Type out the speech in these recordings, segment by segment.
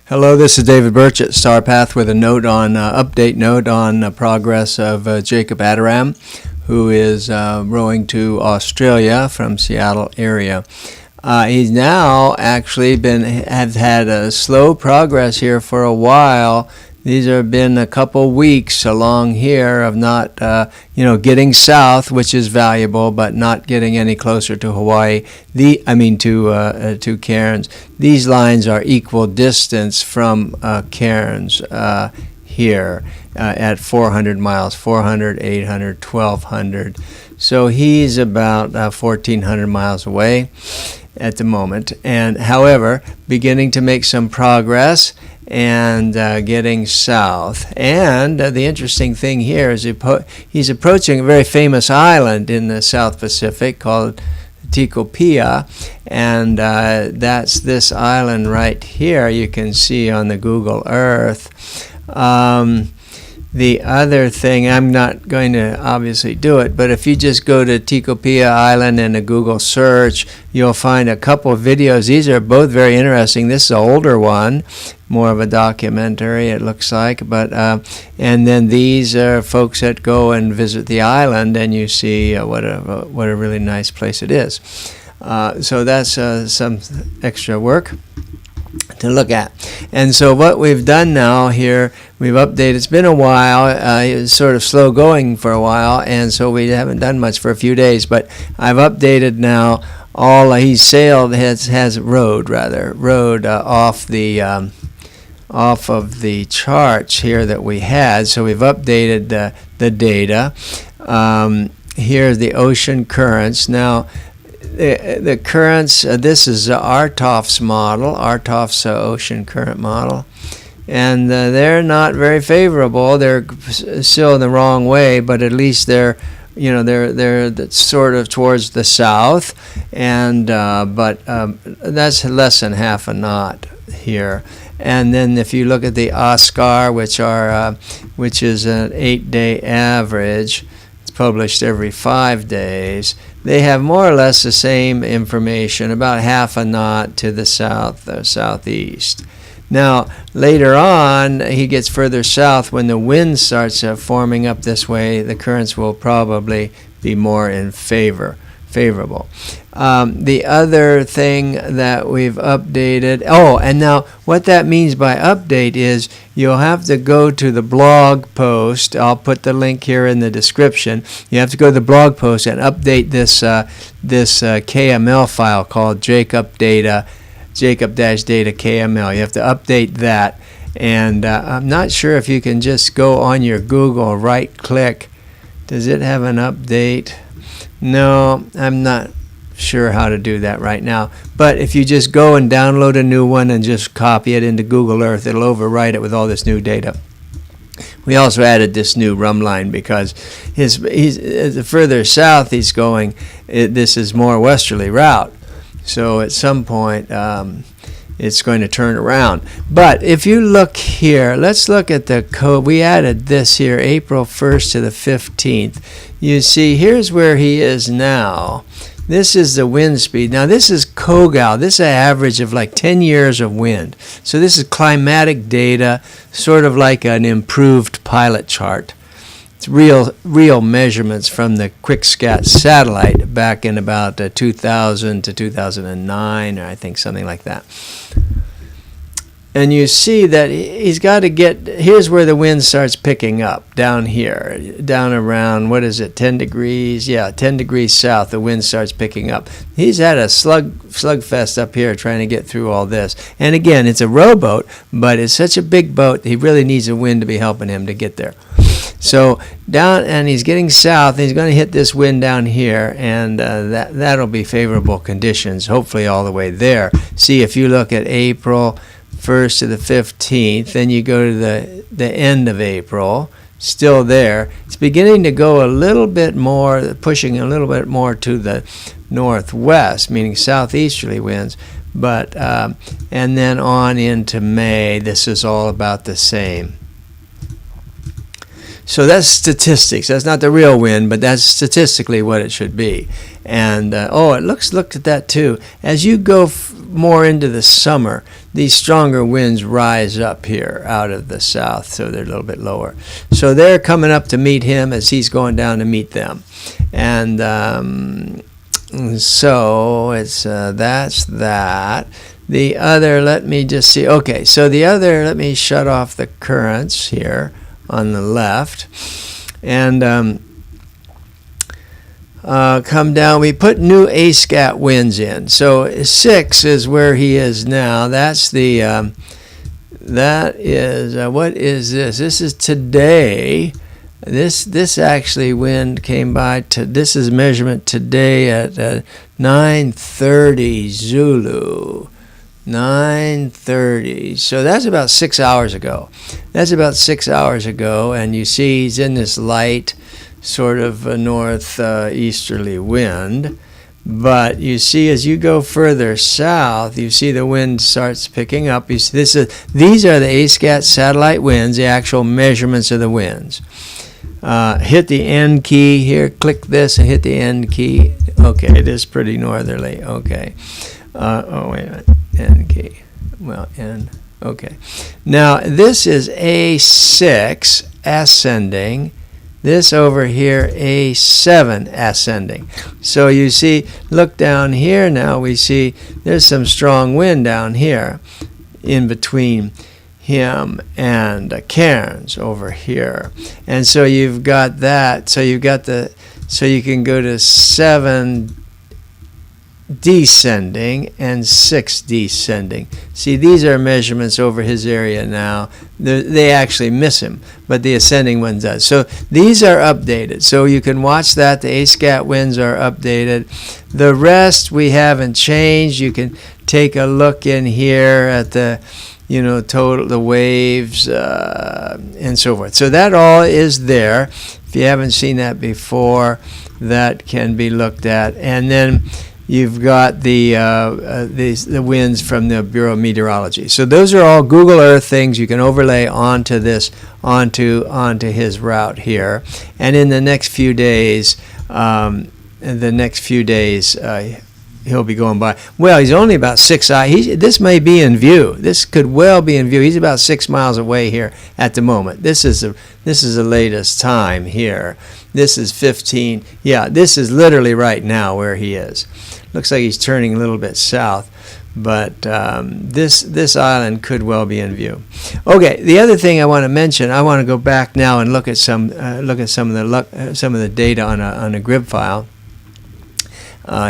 Hello, this is David Birch at StarPath with a note on update note on progress of Jacob Adoram, who is rowing to Australia from Seattle area. He's now actually has had a slow progress here for a while. These have been a couple weeks along here of not, getting south, which is valuable, but not getting any closer to Hawaii. To Cairns. These lines are equal distance from Cairns here at 400 miles, 400, 800, 1200. So he's about 1,400 miles away at the moment, and however, beginning to make some progress and getting south. And the interesting thing here is he's approaching a very famous island in the South Pacific called Tikopia, and that's this island right here you can see on the Google Earth. The other thing, I'm not going to obviously do it, but if you just go to Tikopia Island and a Google search, you'll find a couple of videos. These are both very interesting. This is an older one, more of a documentary it looks like, but and then these are folks that go and visit the island, and you see what a really nice place it is. So that's some extra work to look at. And so what we've done now here, we've updated. It's been a while. It was sort of slow going for a while, and so we haven't done much for a few days, but I've updated now all he's sailed, has rowed off of the charts here that we had. So we've updated the data. Here's the ocean currents. Now the currents, this is Artoff's model, Artoff's ocean current model, and they're not very favorable. They're still in the wrong way, but at least they're sort of towards the south, and but that's less than half a knot here. And then if you look at the ASCAT, which is an 8-day average, it's published every 5 days. They have more or less the same information, about half a knot to the south, southeast. Now, later on, he gets further south. When the wind starts forming up this way, the currents will probably be more in favorable. The other thing that we've updated, and now what that means by update is you'll have to go to the blog post. I'll put the link here in the description. You have to go to the blog post and update this KML file called Jacob-Data KML. You have to update that, and I'm not sure if you can just go on your Google, right-click. Does it have an update? No, I'm not sure how to do that right now. But if you just go and download a new one and just copy it into Google Earth, it'll overwrite it with all this new data. We also added this new run line because the further south he's going, this is more westerly route. So at some point, it's going to turn around. But if you look here, let's look at the code. We added this here, April 1st to the 15th. You see, here's where he is now. This is the wind speed. Now, this is KOGAL. This is an average of like 10 years of wind. So this is climatic data, sort of like an improved pilot chart. It's real measurements from the QuickScat satellite back in about 2000 to 2009, or I think something like that. And you see that he's got to here's where the wind starts picking up, down here, down around, 10 degrees? Yeah, 10 degrees south, the wind starts picking up. He's had a slugfest up here trying to get through all this. And again, it's a rowboat, but it's such a big boat, he really needs a wind to be helping him to get there. So and he's getting south, and he's going to hit this wind down here, and that'll be favorable conditions, hopefully all the way there. See, if you look at April 1st to the 15th, then you go to the end of April, still there. It's beginning to go a little bit more, pushing a little bit more to the northwest, meaning southeasterly winds. But and then on into May, this is all about the same. So that's statistics. That's not the real wind, but that's statistically what it should be. And look at that too. As you go more into the summer, these stronger winds rise up here out of the south, so they're a little bit lower. So they're coming up to meet him as he's going down to meet them. And so it's that's that. The other, let me just see. Okay, so the other, let me shut off the currents here on the left. And come down. We put new ASCAT winds in. So 6 is where he is now. That's the, that is, what is this? This is today. This actually wind came by to, this is measurement today at 9:30 Zulu. 9:30. So that's about 6 hours ago. That's about 6 hours ago, and you see he's in this light sort of a northeasterly wind. But you see as you go further south, you see the wind starts picking up. You see, these are the ASCAT satellite winds, the actual measurements of the winds. Hit the N key here, click this and hit the N key. Okay, it is pretty northerly. Okay. Oh, wait a minute. N key. Well, N. Okay. Now, this is A6 ascending. This over here, A7 ascending. So you see, look down here now, we see there's some strong wind down here in between him and Cairns over here. And so you've got that. So you've got the, so you can go to 7 descending and 6 descending. See, these are measurements over his area now. They actually miss him, but the ascending one does. So these are updated. So you can watch that. The ASCAT winds are updated. The rest we haven't changed. You can take a look in here at the, you know, total, the waves and so forth. So that all is there. If you haven't seen that before, that can be looked at. And then you've got the winds from the Bureau of Meteorology. So those are all Google Earth things you can overlay onto this, onto his route here. And in the next few days, he'll be going by. Well, he's only about 6 hours. This may be in view. This could well be in view. He's about 6 miles away here at the moment. This is the latest time here. This is 15. Yeah, this is literally right now where he is. Looks like he's turning a little bit south, but this island could well be in view. Okay, the other thing I want to mention, I want to go back now and look at some of the data on a grid file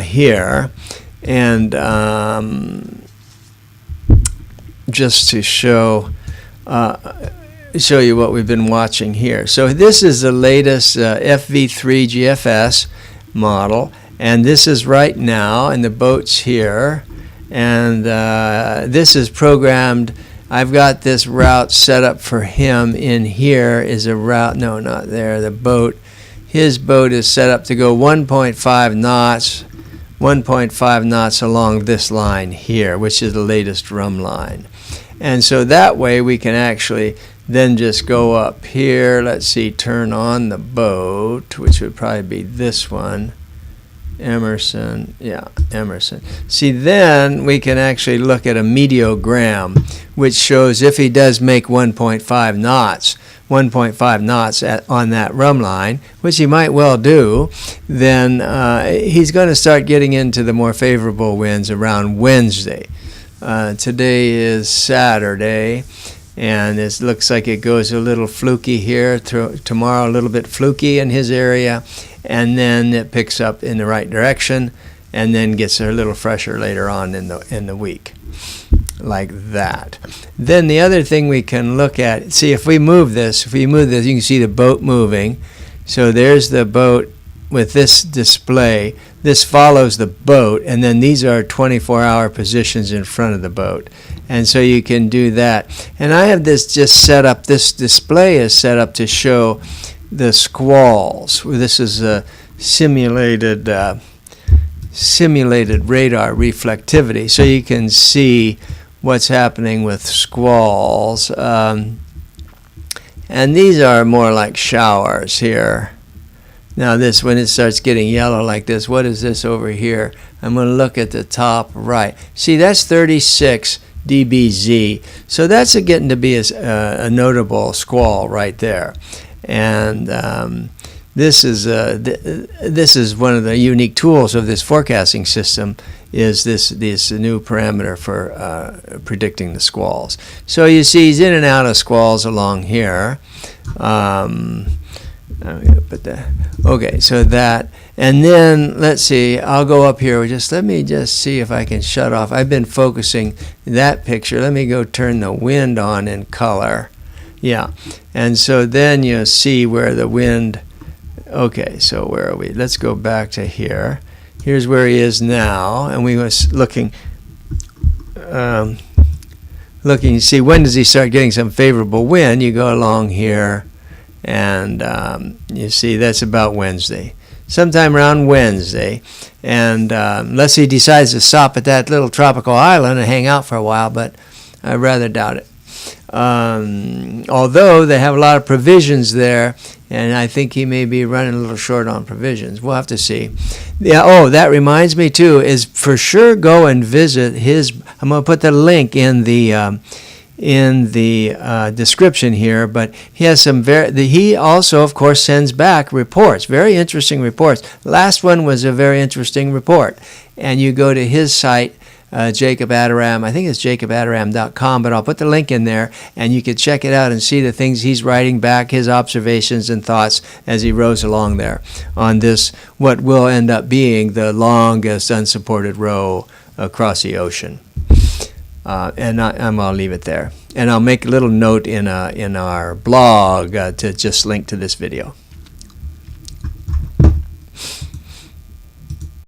here, and just to show you what we've been watching here. So this is the latest FV3 GFS model, and this is right now, and the boat's here, and this is programmed. I've got this route set up for him. In here is a route, no, not there, the boat. His boat is set up to go 1.5 knots along this line here, which is the latest rum line. And so that way we can actually then just go up here, let's see, turn on the boat, which would probably be this one, Emerson, yeah, Emerson. See, then we can actually look at a meteogram, which shows if he does make 1.5 knots on that rum line, which he might well do, then he's going to start getting into the more favorable winds around Wednesday. Today is Saturday, and it looks like it goes a little fluky here. Tomorrow a little bit fluky in his area, and then it picks up in the right direction, and then gets a little fresher later on in the week, like that. Then the other thing we can look at, see if we move this, you can see the boat moving. So there's the boat with this display. This follows the boat, and then these are 24-hour positions in front of the boat. And so you can do that. And I have this just set up, this display is set up to show the squalls. This is a simulated radar reflectivity, so you can see what's happening with squalls. And these are more like showers here. Now this, when it starts getting yellow like this, what is this over here? I'm going to look at the top right. See, that's 36 dBz. So that's getting to be a notable squall right there. And this is one of the unique tools of this forecasting system, is this new parameter for predicting the squalls. So you see he's in and out of squalls along here. I'm gonna put that. Okay, so that, and then let's see. I'll go up here. Let me just see if I can shut off. I've been focusing that picture. Let me go turn the wind on in color. Yeah, and so then you'll see where the wind. Okay, so where are we? Let's go back to here. Here's where he is now, and we was looking to see when does he start getting some favorable wind. You go along here, and you see that's about Wednesday, sometime around Wednesday, and unless he decides to stop at that little tropical island and hang out for a while, but I rather doubt it. Although they have a lot of provisions there, and I think he may be running a little short on provisions. We'll have to see. Yeah. Oh, that reminds me too. Is for sure go and visit his. I'm going to put the link in the description here. But he has some he also, of course, sends back reports. Very interesting reports. Last one was a very interesting report, and you go to his site. Jacob Adoram, I think it's jacobadoram.com, but I'll put the link in there, and you can check it out and see the things he's writing back, his observations and thoughts as he rows along there on this, what will end up being the longest unsupported row across the ocean. And I'll leave it there. And I'll make a little note in our blog to just link to this video.